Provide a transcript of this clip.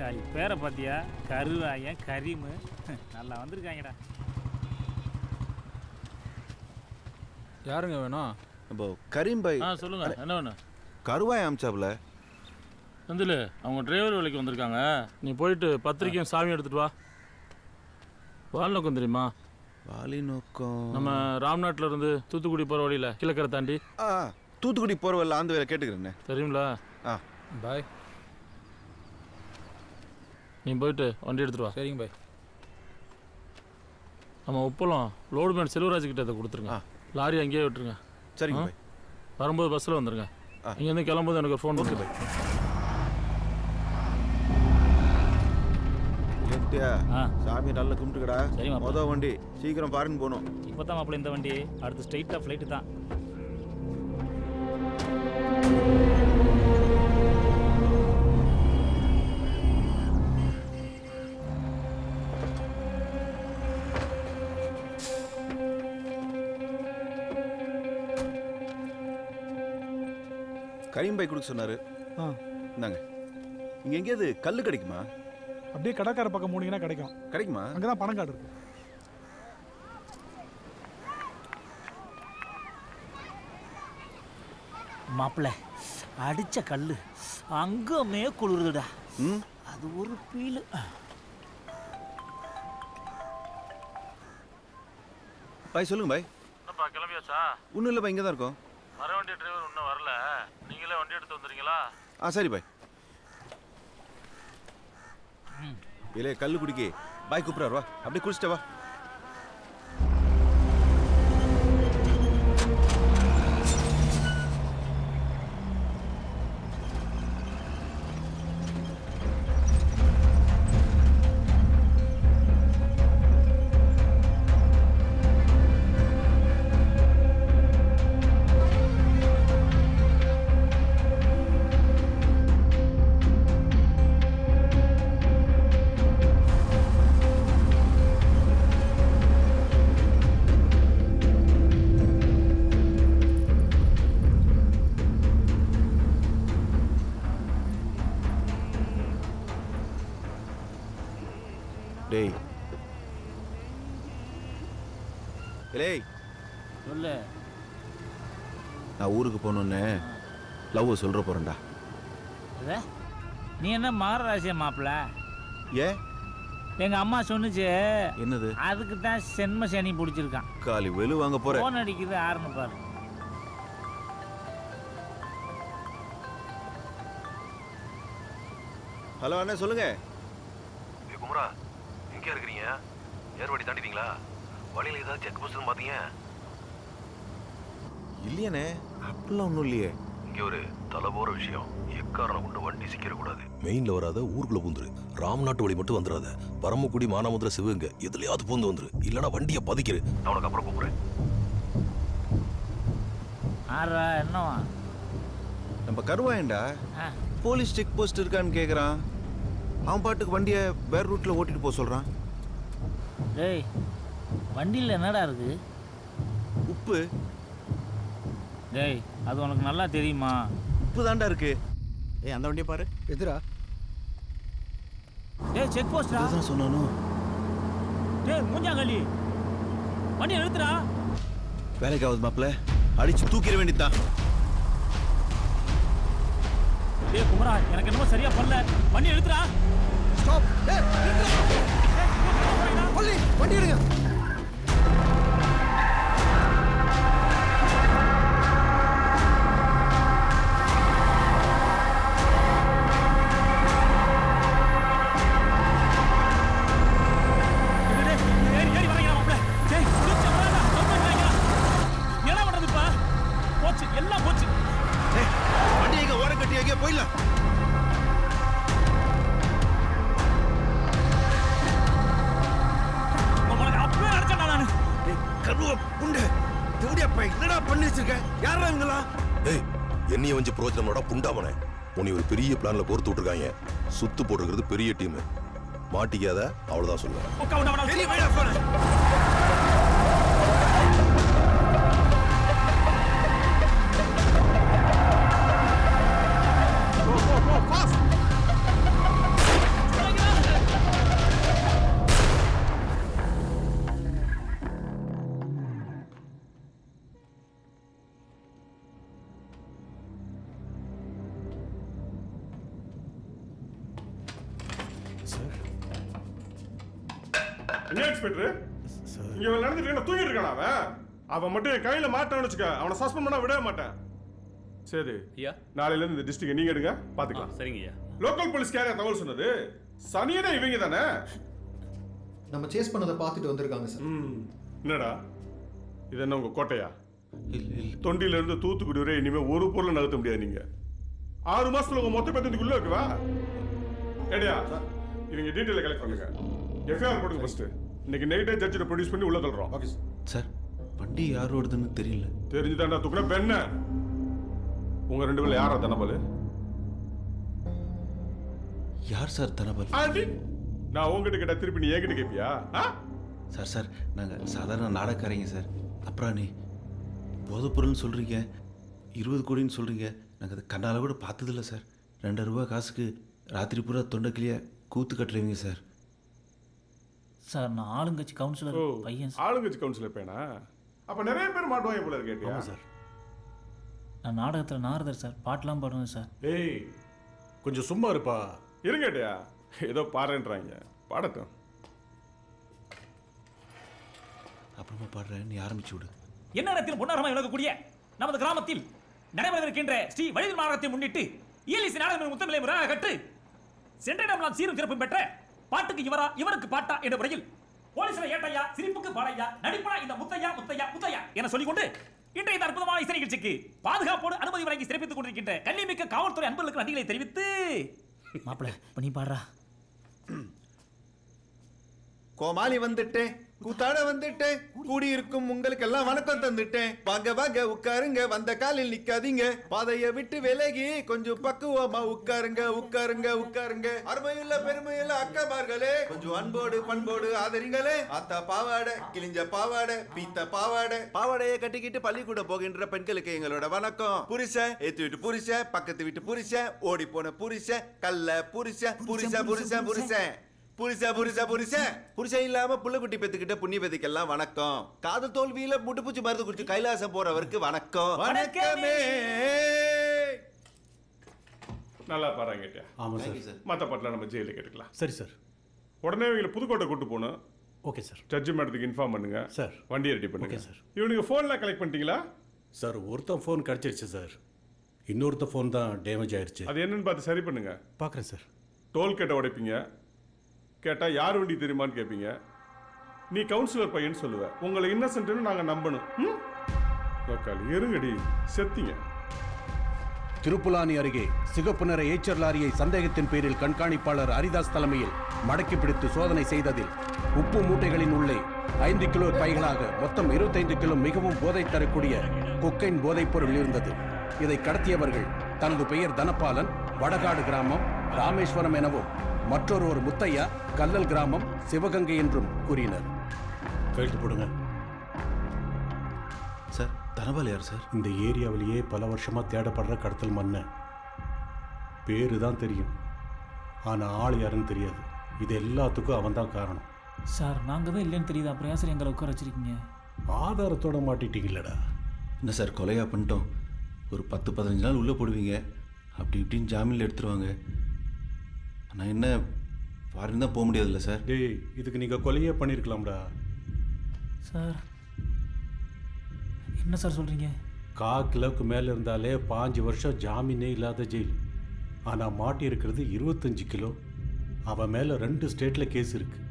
காளி பேரை பார்த்தியா? கருவாயன் கரீமு நல்லா வந்திருக்காங்கடா. யாருங்க வேணும்? இப்போ கரீம் பாய். சொல்லுங்க, என்ன வேணும்? கருவாய் அமிச்சாப்ல. செந்தில், அவங்க டிரைவர் வேலைக்கு வந்திருக்காங்க. நீ போயிட்டு பத்திரிக்கையும் சாமி எடுத்துட்டு வா. வால்நோக்கம் தெரியுமா? வாலி நோக்கம் நம்ம ராம்நாட்டில் இருந்து தூத்துக்குடி போகிற வழியில் கிழக்கரை தாண்டி. தூத்துக்குடி போகிற வழியில் அந்த வேலை கேட்டுக்கிறேன். தெரியுங்களா? பாய். நீ போயிட்டு வண்டி எடுத்துட்டு வா. சரிங்க பாய். நம்ம உப்பளம் லோடு மேன் செல்வராஜ் கிட்ட அதை கொடுத்துருங்க. லாரி அங்கேயே விட்டுருங்க. சரிங்க பாய். வரும்போது பஸ்ஸில் வந்துடுங்க. இங்கேருந்து கிளம்பும்போது எனக்கு ஒரு ஃபோன் ஓகே பாய். சாமி நல்லா கும்பிட்டுக்கடா. சரிம்மா. மொதல் வண்டி சீக்கிரம் ஃபாரின் போகணும். இப்போ தான் மாப்பிள்ள இந்த வண்டி, அடுத்து ஸ்ட்ரைட்டாக ஃப்ளைட்டு தான். கரீம் பாய் கொடுக்க சொன்னாரு. இந்தாங்க. இங்க எங்கேயாவது கல் கிடைக்குமா? அப்படியே கடற்கரை பக்கம் போனீங்கன்னா கிடைக்கும். கிடைக்குமா? அங்கதான் பணங்காடு இருக்கு. மாப்பிள்ள அடிச்ச கல்லு அங்கமே குளிருதுடா. அது ஒரு ஃபீல். பாய் சொல்லுங்க பாய். என்னப்பா கிளம்பியாச்சா? ஒன்றும் இல்லை பாய், இங்கே தான் இருக்கோம். வர வண்டி டிரைவர் இன்னும் வரல. நீங்களே வண்டி எடுத்து வந்துடுறீங்களா? சரி பாய். இல்லையே கல் குடிக்கி பாய் கூப்பிட்றாரு, வா அப்படியே குடிச்சிட்ட வா. டேய் ஏய் சொல்லு. நான் ஊருக்கு போகணுன்னு லவ் சொல்ற போறேன்டா. நீ என்ன மகராசியா மாப்பிள்ள? ஏன்? எங்க அம்மா சொன்னுச்சு. என்னது? அதுக்கு தான் சென்ம சனி பிடிச்சிருக்கான். காலி வெளு வாங்க போறேன். போன் அடிக்குது, ஆரம்பி பாரு. ஹலோ அண்ணா சொல்லுங்க. குமரா, எங்கே இருக்கிறீங்க? ஏர்வாடி தாண்டிட்டீங்களா? வழியில் ஏதாவது செக் போஸ்ட் பார்த்தீங்க? இல்லையானே, அப்படிலாம் ஒன்றும் இல்லையே. இங்கே ஒரு தலை போகிற விஷயம். எக்காரணம் கொண்டு வண்டி சிக்கிடக்கூடாது. மெயினில் வராத, ஊருக்குள்ளே பூந்துரு. ராம்நாட்டு வழி மட்டும் வந்துடாத. பரமக்குடி, மானாமதுரை, சிவகங்கை எதுலையாவது பூந்து வந்துரு. இல்லைனா வண்டியை பதிக்கிரு. நான் உனக்கு அப்புறம் கூப்பிட்றேன். என்னவா? நம்ம கருவாயண்டா போலீஸ் செக் போஸ்ட் இருக்கான்னு கேட்குறான். அவன் பாட்டுக்கு வண்டியை வேற ரூட்டில் ஓட்டிட்டு போக சொல்கிறான். டேய், வண்டியில் என்னடா இருக்கு? உப்பு. டேய், அது உனக்கு நல்லா தெரியுமா? உப்பு தாண்டா இருக்கு. ஏய், அந்த வண்டியை பாரு. எதிரா? டேய், செக் போஸ்டா? அதான் சொன்னானோ. டேய் மூஞ்சாங்கல்லி, வண்டி நிறுத்துடா. வேலைக்கு ஆகுது மாப்பிள்ள, அடிச்சு தூக்கிட வேண்டியதுதான். டேய் குமரா, எனக்கு என்னமோ சரியா பண்ணல. வண்டி நிறுத்துடா. ஸ்டாப். டேய் பள்ளி வண்டி எடுங்க. எல்லாம் போச்சு. வண்டி எங்க ஓரம் கட்டி எங்கே போயிடலாம். என்னடா பண்ணி வச்சிருக்க? யாரா இவங்களா? ஏய், என்னைய வந்து புரோஜனமோட புண்டாமனே. உன்னை ஒரு பெரிய பிளான்ல கோர்த்து விட்டுருக்காங்க. சுத்து போட்டுக்கிறது பெரிய டீம். மாட்டிக்காத, அவ்வளவுதான் சொல்லுவேன். சார் என்ன இன்ஸ்பெக்டர் இங்க இவன் நடந்துட்டு தூங்கிட்டு இருக்கானா அவன் மட்டும் என் கையில மாட்டான்னு வச்சுக்க அவனை சஸ்பெண்ட் பண்ண விடவே மாட்டேன். சரி ஐயா, நாளையில இருந்து இந்த டிஸ்ட்ரிக்ட் நீங்க எடுங்க பாத்துக்கலாம். சரிங்க ஐயா. லோக்கல் போலீஸ் கேரியா தகவல் சொன்னது சனியனே இவங்க தானே. நம்ம சேஸ் பண்ணதை பார்த்துட்டு வந்திருக்காங்க சார். என்னடா இது என்ன உங்க கோட்டையா? இல்ல இல்ல தொண்டியில இருந்து தூத்துக்குடி வரை இனிமே ஒரு பொருள் நகர்த்த முடியாது. நீங்க 6 மாசத்துல உங்க மொத்த பேத்துக்குள்ள இருக்குவா ஏடியா இவங்க டீட்டெயில கலெக்ட் பண்ணுங்க. எஃப்ஐஆர் போடுங்க ஃபர்ஸ்ட். இன்னைக்கு நைட்டே ஜட்ஜிட்ட ப்ரொடியூஸ் பண்ணி உள்ள தள்ளுறோம். ஓகே சார் வண்டி யார் ஓடுதுன்னு தெரியல. தெரிஞ்சுதாண்டா தூக்குன பெண்ண. உங்க 2 பேர்ல யாரா தனபாலு? யார் சார் தனபால்? ஆண்டி நான் உங்ககிட்ட கேட்டா திருப்பி நீ என்கிட்ட கேட்பியா? சார் சார் நாங்கள் சாதாரண நாடகக்காரங்க சார். அப்புறம் நீ போதைப்பொருள்னு சொல்கிறீங்க, 20 கோடின்னு சொல்கிறீங்க. நாங்கள் அதை கண்ணால் கூட பார்த்ததில்ல சார். 2 ரூபா காசுக்கு ராத்திரி பூரா தொண்டைக்கிளியா கூத்து கட்டுறீங்க சார். சார் நான் ஆளுங்கட்சி கவுன்சிலர் பையன் சார். ஆளுங்கட்சி கவுன்சிலர் பையனா? அப்ப நிறைய பேர் மாட்டுவாங்க போல கேட்டியா? சார் நான் நாடகத்தில் நாரதர் சார், பாட்டெலாம் பாடுவேன் சார். ஏய் கொஞ்சம் சும்மா இருப்பா. இருங்கட்டியா ஏதோ பாடுறேன்றாங்க, பாடட்டும். அப்புறமா பாடுறேன், நீ ஆரம்பிச்சு விடு. என்ன நேரத்தில் பொன்னாரமாக விளக்கக்கூடிய நமது கிராமத்தில் நடைபெறவிருக்கின்ற ஸ்ரீ வழிதல் மாநாட்டத்தை முன்னிட்டு இயலிசி நாடக முத்தமிழை முறையாக கற்று சென்ற இடம்லாம் சீரும் சிறப்பும் பெற்ற பாட்டுக்கு இவருக்கு பாட்டா என்ற முறையில் போலீஸ்ல ஏட்டையா, சிரிப்புக்கு பாடையா, நடிப்பனா இந்த முத்தையா முத்தையா முத்தையா என சொல்லிக்கொண்டு இன்றைய இந்த அற்புதமான இசை நிகழ்ச்சிக்கு பாதுகாப்போடு அனுமதி வழங்கி சிறப்பித்துக் கொண்டிருக்கின்ற கண்ணியமிக்க காவல்துறை அன்பர்களுக்கு நன்றிகளை தெரிவித்து மாப்பிள்ள பண்ணி பாடுறா. கோமாளி வந்துட்டேன், கூத்தாட வந்துட்டேன், கூடியிருக்கும் உங்களுக்கு எல்லாம் வணக்கம் தந்துட்டேன். வாங்க வாங்க உட்காருங்க, வந்த காலில் நிக்காதீங்க, பாதையை விட்டு விலகி கொஞ்சம் பக்குவமா உட்காருங்க உட்காருங்க உட்காருங்க. அருமையுள்ள பெருமையுள்ள அக்கமார்களே, கொஞ்சம் அன்போடு பண்போடு ஆதரிங்களே. ஆத்தா பாவாடை, கிழிஞ்ச பாவாடை, பீத்த பாவாடை, பாவாடையை கட்டிக்கிட்டு பள்ளிக்கூட போகின்ற பெண்களுக்கு எங்களோட வணக்கம். புருஷன், ஏத்து வீட்டு புருஷன், பக்கத்து வீட்டு புருஷன், ஓடி போன புருஷன், கல்ல புருஷன், புருஷன் புருஷன் புருஷன் புருஷன் புருஷன் புருஷன் புருஷன் இல்லாம புள்ளக்குட்டி பெத்துக்கிட்ட புண்ணிய பெத்துக்கெல்லாம் வணக்கம். காதல் தோல்வியில முட்டுப்பூச்சி மருந்து குடிச்சு கைலாசம் போறவருக்கு வணக்கம். வணக்கமே. நல்லா பாடுறாங்க கேட்டியா? ஆமாம் சார். மற்ற பாட்டில் நம்ம ஜெயிலில் கேட்டுக்கலாம். சரி சார். உடனே இவங்களை புதுக்கோட்டை கூட்டு போகணும். Okay sir. ஜட்ஜு மேடத்துக்கு இன்ஃபார்ம் பண்ணுங்க சார். வண்டியை ரெடி பண்ணுங்க ஓகே சார். இவனுக்கு ஃபோன்லாம் கலெக்ட் பண்ணிட்டீங்களா? சார் ஒருத்தன் ஃபோன் கிடச்சிருச்சு சார், இன்னொருத்த ஃபோன் தான் டேமேஜ் ஆயிடுச்சு. அது என்னன்னு பார்த்து சரி பண்ணுங்க. பார்க்குறேன் சார். டோல்கேட்டை உடைப்பீங்க, கேட்டால் யார் வண்டி தெரியுமான்னு கேட்பீங்க. நீ கவுன்சிலர் பையன்னு சொல்லுவ, உங்களை இன்னசென்ட்னு நாங்கள் நம்பணும். இருங்கடி செத்தீங்க. திருப்புலானி அருகே சிகப்பு நிற ஏச்சர் லாரியை சந்தேகத்தின் பேரில் கண்காணிப்பாளர் ஹரிதாஸ் தலைமையில் மடக்கி பிடித்து சோதனை செய்ததில் உப்பு மூட்டைகளின் உள்ளே 5 கிலோ பைகளாக மொத்தம் 25 கிலோ மிகவும் போதை தரக்கூடிய கொக்கைன் போதைப் பொருள் இருந்தது. இதை கடத்தியவர்கள் தனது பெயர் தனபாலன், வடகாடு கிராமம் ராமேஸ்வரம் எனவும், மற்றொரு முத்தையா, கல்லல் கிராமம் சிவகங்கை என்றும் கூறினர். கைட்டு போடுங்க சார். தனபால் யார் சார்? இந்த ஏரியாவிலேயே பல வருஷமாக தேடப்படுற கடத்தல் மன்னன். பேரு தான் தெரியும், ஆனால் ஆள் யாருன்னு தெரியாது. இது எல்லாத்துக்கும் அவன் தான் காரணம். சார் நாங்கள் தான் இல்லைன்னு தெரியுது, அப்புறம் ஏன் சார் எங்களை உட்கார வச்சிருக்கீங்க? ஆதாரத்தோட மாட்டிட்டீங்களடா. என்ன சார் கொலையா பண்ணிட்டோம், ஒரு 10-15 நாள் உள்ளே போடுவீங்க, அப்படி இப்படின்னு ஜாமீனில் எடுத்துருவாங்க. நான் என்ன ஃபாரின் தான் போக முடியாதுல்ல சார்? டேய் இதுக்கு நீங்கள் கொலையே பண்ணியிருக்கலாம்டா. சார் என்ன சார் சொல்கிறீங்க? 1/4 கிலோவுக்கு மேலே இருந்தாலே 5 வருஷம் ஜாமீனே இல்லாத ஜெயில். ஆனால் மாட்டி இருக்கிறது 25 கிலோ. அவன் மேலே 2 ஸ்டேட்டில் கேஸ் இருக்குது.